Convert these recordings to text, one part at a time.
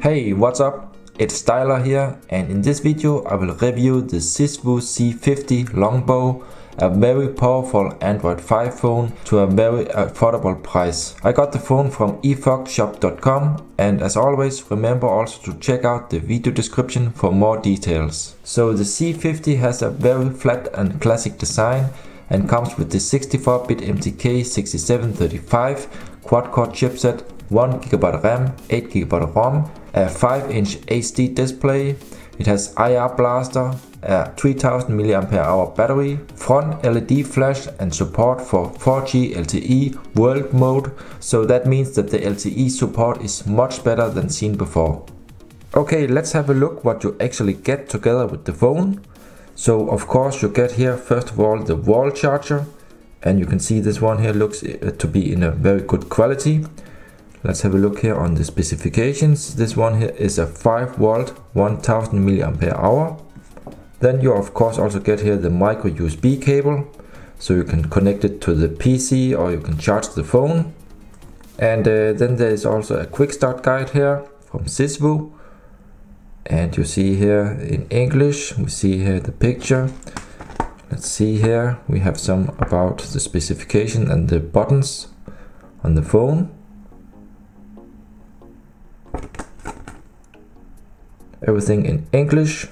Hey, what's up? It's Styler here, and in this video I will review the Siswoo C50 Longbow, a very powerful Android 5 phone to a very affordable price. I got the phone from efoxshop.com, and as always remember also to check out the video description for more details. So the C50 has a very flat and classic design and comes with the 64-bit MTK6735 quad-core chipset, 1GB RAM, 8GB ROM, a 5-inch HD display. It has IR blaster, a 3000 mAh battery, front LED flash and support for 4G LTE world mode, so that means that the LTE support is much better than seen before. Okay, let's have a look what you actually get together with the phone. So of course you get here first of all the wall charger, and you can see this one here looks to be in a very good quality. Let's have a look here on the specifications. This one here is a 5 volt 1000 mAh. Then you of course also get here the micro USB cable, so you can connect it to the PC or you can charge the phone. And then there is also a quick start guide here from Siswoo, and you see here in English, we see here the picture. Let's see here, we have some about the specification and the buttons on the phone. Everything in English.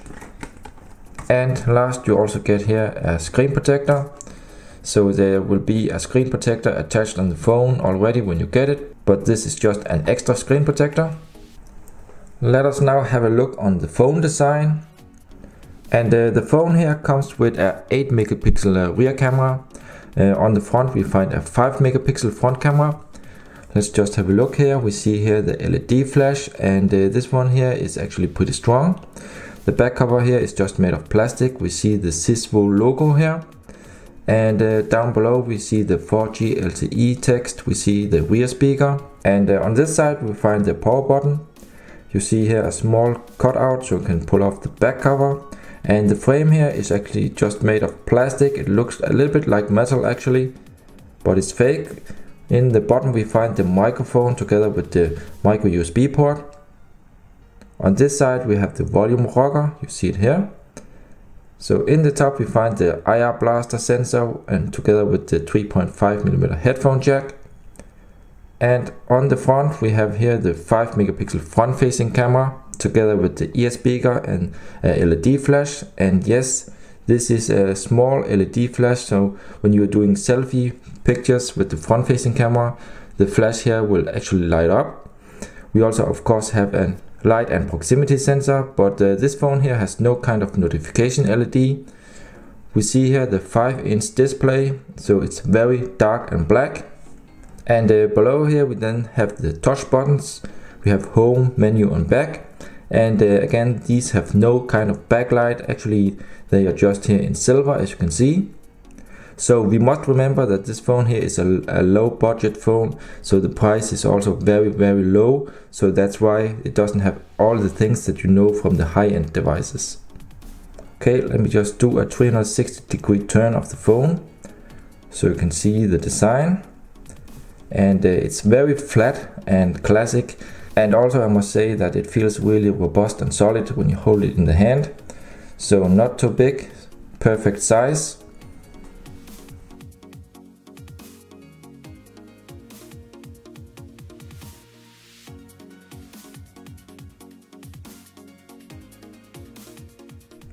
And last you also get here a screen protector. So there will be a screen protector attached on the phone already when you get it, but this is just an extra screen protector. Let us now have a look on the phone design. And the phone here comes with a 8 megapixel rear camera. On the front we find a 5 megapixel front camera. Let's just have a look here. We see here the LED flash, and this one here is actually pretty strong. The back cover here is just made of plastic. We see the Siswoo logo here, and down below we see the 4G LTE text. We see the rear speaker, and on this side we find the power button. You see here a small cutout so you can pull off the back cover, and the frame here is actually just made of plastic. It looks a little bit like metal actually, but it's fake. In the bottom we find the microphone together with the micro USB port. On this side we have the volume rocker, you see it here. So in the top we find the IR blaster sensor and together with the 3.5mm headphone jack. And on the front we have here the 5 megapixel front facing camera together with the ear speaker and a LED flash. And yes, this is a small LED flash, so when you're doing selfie pictures with the front facing camera, the flash here will actually light up. We also of course have a light and proximity sensor, but this phone here has no kind of notification LED. We see here the 5-inch display, so it's very dark and black. And below here we then have the touch buttons. We have home, menu and back. And again, these have no kind of backlight. Actually they are just here in silver, as you can see. So we must remember that this phone here is a low budget phone, so the price is also very low, so that's why it doesn't have all the things that you know from the high-end devices. Okay, let me just do a 360-degree turn of the phone so you can see the design. And it's very flat and classic, and also I must say that it feels really robust and solid when you hold it in the hand. So not too big, perfect size.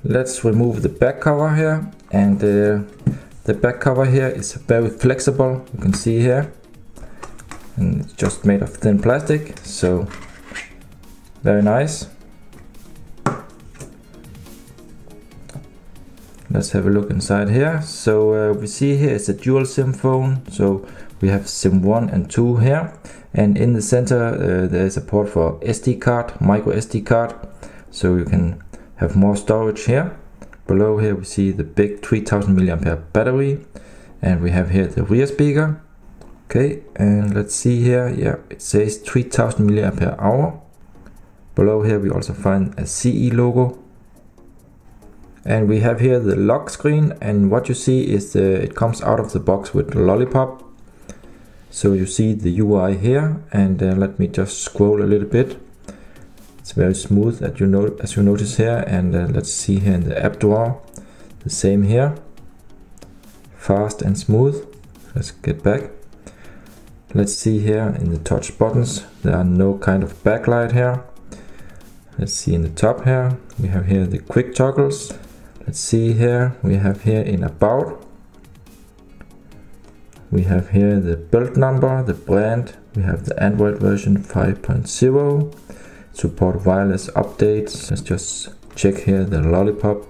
Let's remove the back cover here, and the back cover here is very flexible, you can see here, and it's just made of thin plastic, so very nice. Let's have a look inside here. So we see here it's a dual SIM phone, so we have SIM 1 and 2 here, and in the center there is a port for SD card, micro SD card, so you can have more storage here. Below here we see the big 3000 mAh battery, and we have here the rear speaker. Okay, and let's see here, yeah, it says 3000 mAh. Below here we also find a CE logo. And we have here the lock screen, and what you see is it comes out of the box with the lollipop. So you see the UI here, and let me just scroll a little bit. It's very smooth as you notice here, and let's see here in the app drawer, the same here, fast and smooth. Let's get back. Let's see here in the touch buttons, there are no kind of backlight here. Let's see in the top here, we have here the quick toggles. Let's see here, we have here in about, we have here the build number, the brand, we have the Android version 5.0, support wireless updates. Let's just check here the lollipop.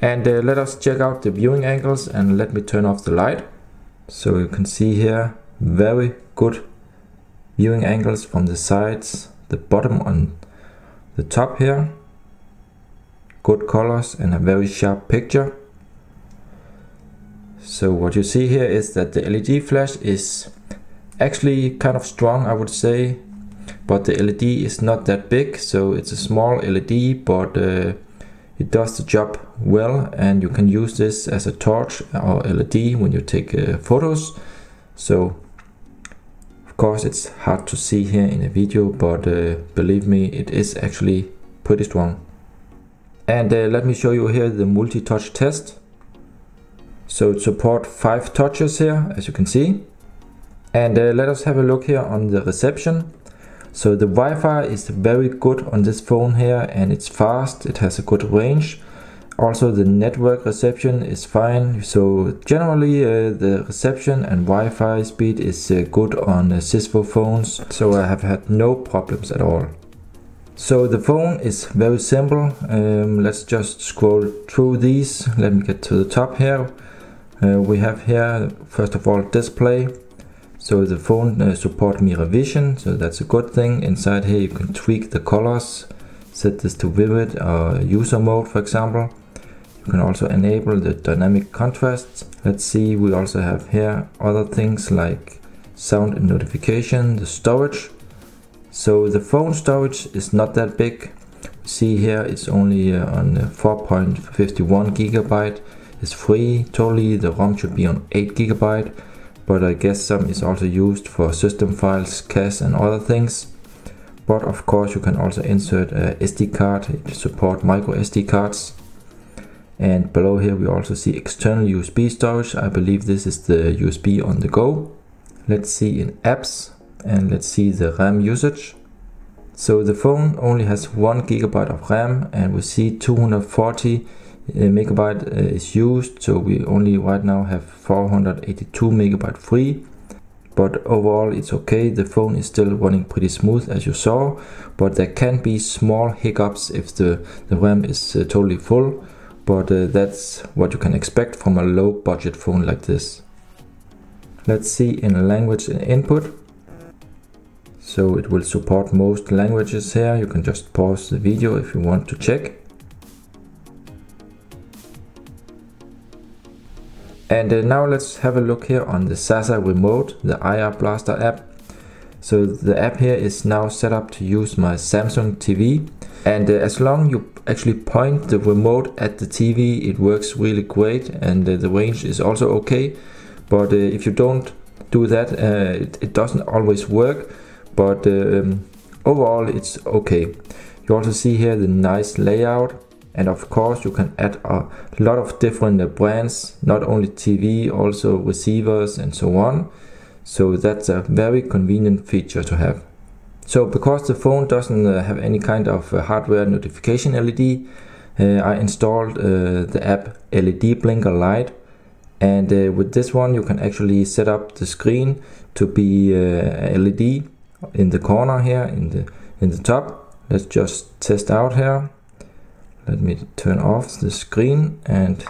And let us check out the viewing angles, and let me turn off the light. So you can see here, very good viewing angles from the sides, the bottom on the top here. Good colors and a very sharp picture. So what you see here is that the LED flash is actually kind of strong, I would say, but the LED is not that big, so it's a small LED, but it does the job well, and you can use this as a torch or LED when you take photos. So of course it's hard to see here in a video, but believe me, it is actually pretty strong. And let me show you here the multi-touch test. So it supports 5 touches here, as you can see. And let us have a look here on the reception. So the Wi-Fi is very good on this phone here, and it's fast, it has a good range. Also the network reception is fine. So generally the reception and Wi-Fi speed is good on Siswoo phones, so I have had no problems at all. So the phone is very simple. Let's just scroll through these. Let me get to the top here. We have here first of all display. So the phone supports mirror vision, so that's a good thing. Inside here you can tweak the colors, set this to vivid or user mode, for example. You can also enable the dynamic contrast. Let's see, we also have here other things like sound and notification, the storage. So the phone storage is not that big. See here it's only on 4.51 gigabyte. It's free totally. The ROM should be on 8 gigabyte, but I guess some is also used for system files, cache and other things. But of course you can also insert a SD card. It supports micro SD cards. And below here we also see external USB storage. I believe this is the USB on the go. Let's see in apps, and let's see the RAM usage. So the phone only has 1 gigabyte of RAM, and we see 240 megabyte is used, so we only right now have 482 megabyte free. But overall it's okay. The phone is still running pretty smooth, as you saw, but there can be small hiccups if the RAM is totally full, but that's what you can expect from a low budget phone like this. Let's see in language and input. So it will support most languages here. You can just pause the video if you want to check. And now let's have a look here on the Sasa remote, the IR Blaster app. So the app here is now set up to use my Samsung TV. And as long you actually point the remote at the TV, it works really great, and the range is also okay. But if you don't do that, it doesn't always work. But overall it's okay. You also see here the nice layout, and of course you can add a lot of different brands, not only TV, also receivers and so on. So that's a very convenient feature to have. So because the phone doesn't have any kind of hardware notification LED, I installed the app LED Blinker Light, and with this one you can actually set up the screen to be LED in the corner here in the top. Let's just test out here. Let me turn off the screen, and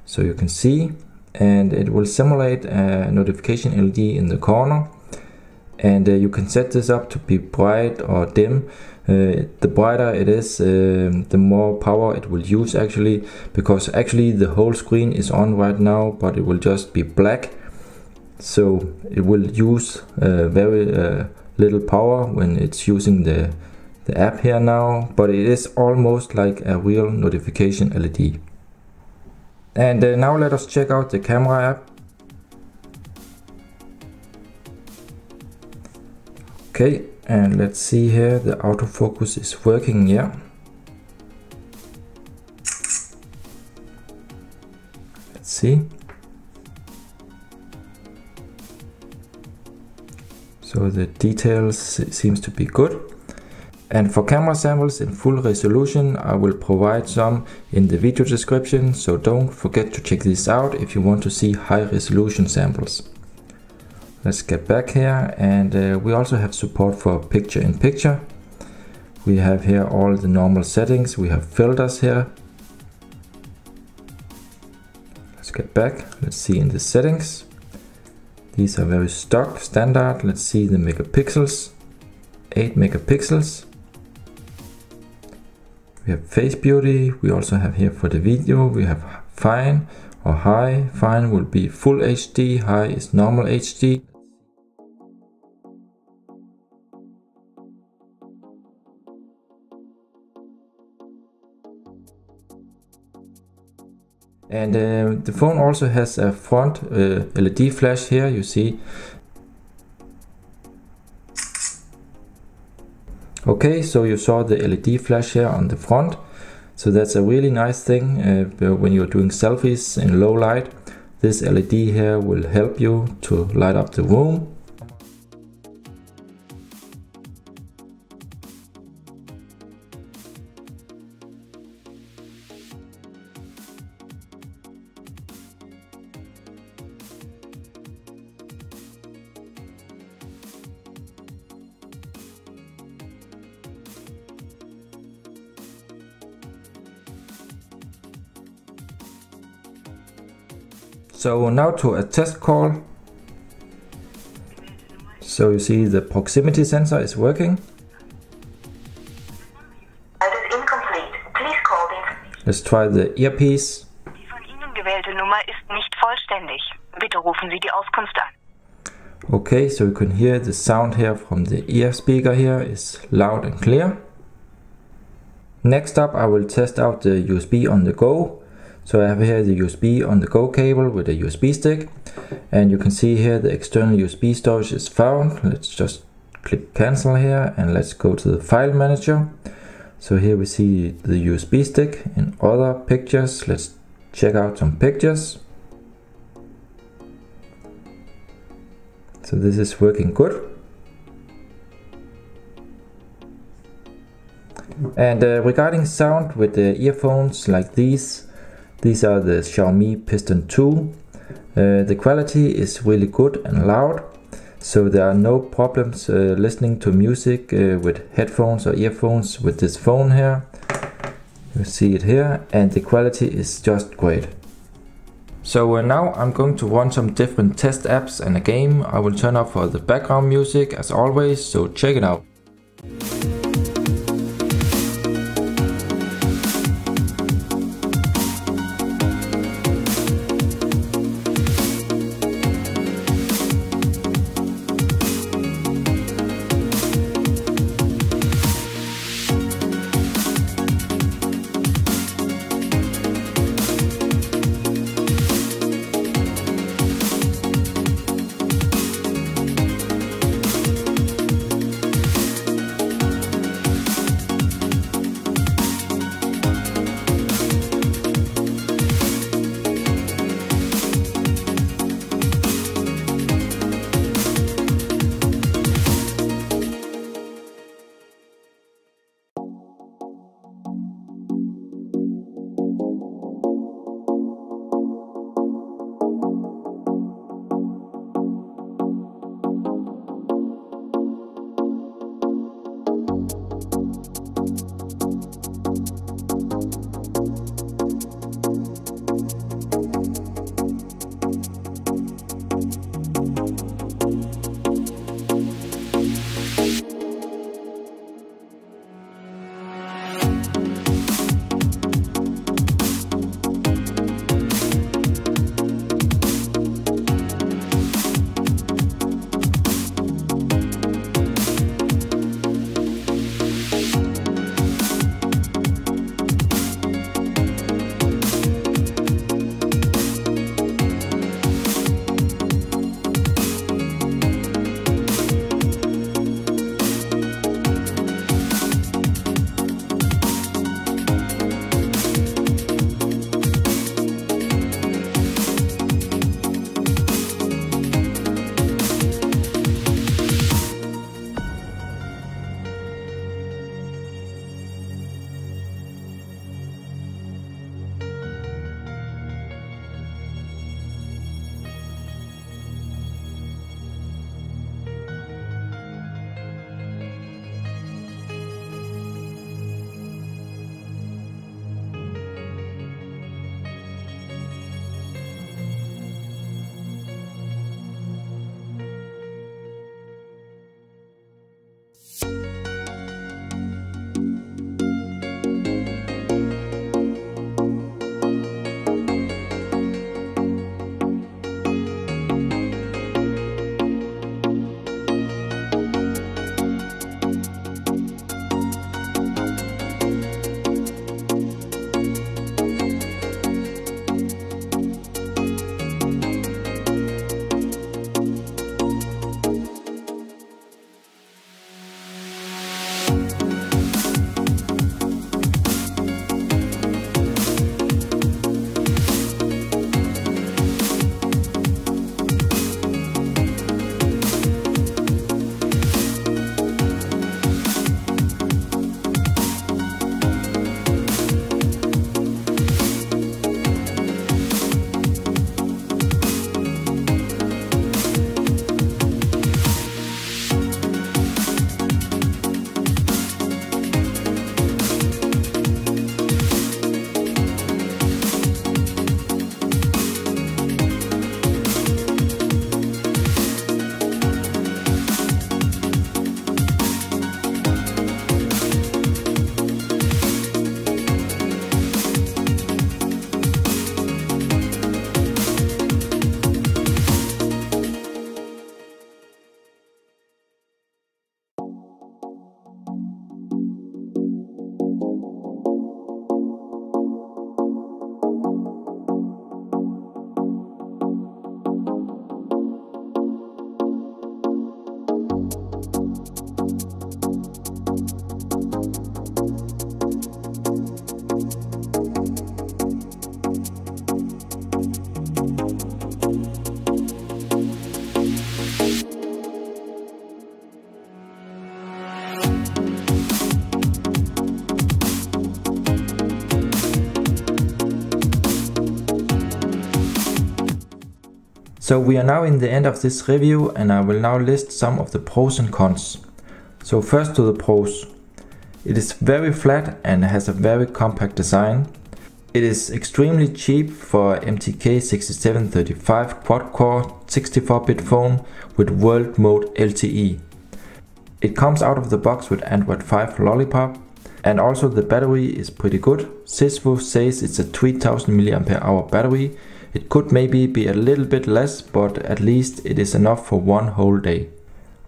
so you can see, and it will simulate a notification LED in the corner. And you can set this up to be bright or dim. The brighter it is, the more power it will use actually, because actually the whole screen is on right now, but it will just be black. So it will use very little power when it's using the app here now, but it is almost like a real notification LED. And now let us check out the camera app. Okay, and let's see here, the autofocus is working, yeah. Let's see. So the details seems to be good. And for camera samples in full resolution, I will provide some in the video description, so don't forget to check this out if you want to see high resolution samples. Let's get back here, and we also have support for picture-in-picture. We have here all the normal settings, we have filters here. Let's get back, let's see in the settings. These are very stock, standard. Let's see the megapixels, 8 megapixels. We have face beauty, we also have here for the video, we have fine or high. Fine will be full HD, high is normal HD. And the phone also has a front LED flash here, you see. Okay, so you saw the LED flash here on the front. So that's a really nice thing when you're doing selfies in low light. This LED here will help you to light up the room. So now to a test call. So you see the proximity sensor is working. Let's try the earpiece. Die von Ihnen gewählte Nummer ist nicht vollständig. Bitte rufen Sie die Auskunft an. Okay, so you can hear the sound here from the ear speaker here is loud and clear. Next up, I will test out the USB on the go. So I have here the USB on the go cable with a USB stick, and you can see here the external USB storage is found. Let's just click cancel here and let's go to the file manager. So here we see the USB stick in other pictures. Let's check out some pictures. So this is working good. And regarding sound with the earphones like these are the Xiaomi Piston 2. The quality is really good and loud, so there are no problems listening to music with headphones or earphones with this phone here. You see it here, and the quality is just great. So now I'm going to run some different test apps and a game. I will turn off for the background music as always, so check it out. So we are now in the end of this review, and I will now list some of the pros and cons. So first to the pros. It is very flat and has a very compact design. It is extremely cheap for MTK6735 quad-core 64-bit phone with world mode LTE. It comes out of the box with Android 5 Lollipop, and also the battery is pretty good. Siswoo says it's a 3000 mAh battery. It could maybe be a little bit less, but at least it is enough for one whole day.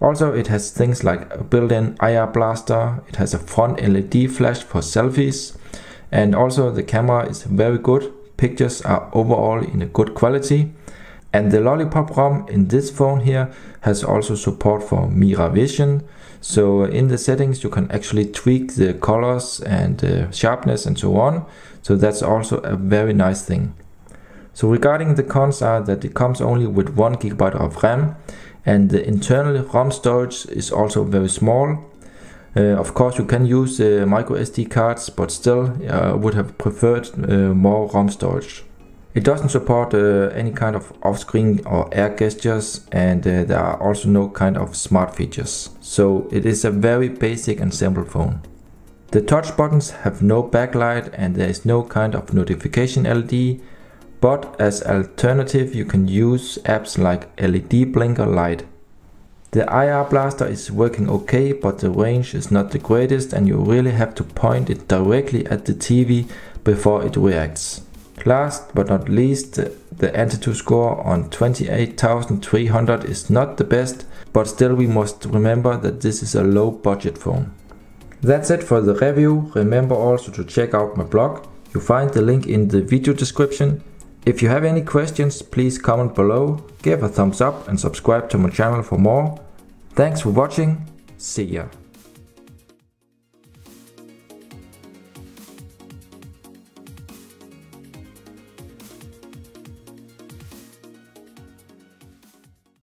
Also, it has things like a built-in IR blaster, it has a front LED flash for selfies, and also the camera is very good. Pictures are overall in a good quality. And the Lollipop ROM in this phone here has also support for Mira Vision. So in the settings you can actually tweak the colors and sharpness and so on. So that's also a very nice thing. So regarding the cons are that it comes only with 1 GB of RAM, and the internal ROM storage is also very small. Of course you can use micro SD cards, but still I would have preferred more ROM storage. It doesn't support any kind of off-screen or air gestures, and there are also no kind of smart features. So it is a very basic and simple phone. The touch buttons have no backlight and there is no kind of notification LED, but as alternative you can use apps like LED blinker light. The IR blaster is working okay, but the range is not the greatest and you really have to point it directly at the TV before it reacts. Last but not least, the Antutu score on 28,300 is not the best, but still we must remember that this is a low budget phone. That's it for the review. Remember also to check out my blog. You find the link in the video description. If you have any questions, please comment below, give a thumbs up and subscribe to my channel for more. Thanks for watching. See ya.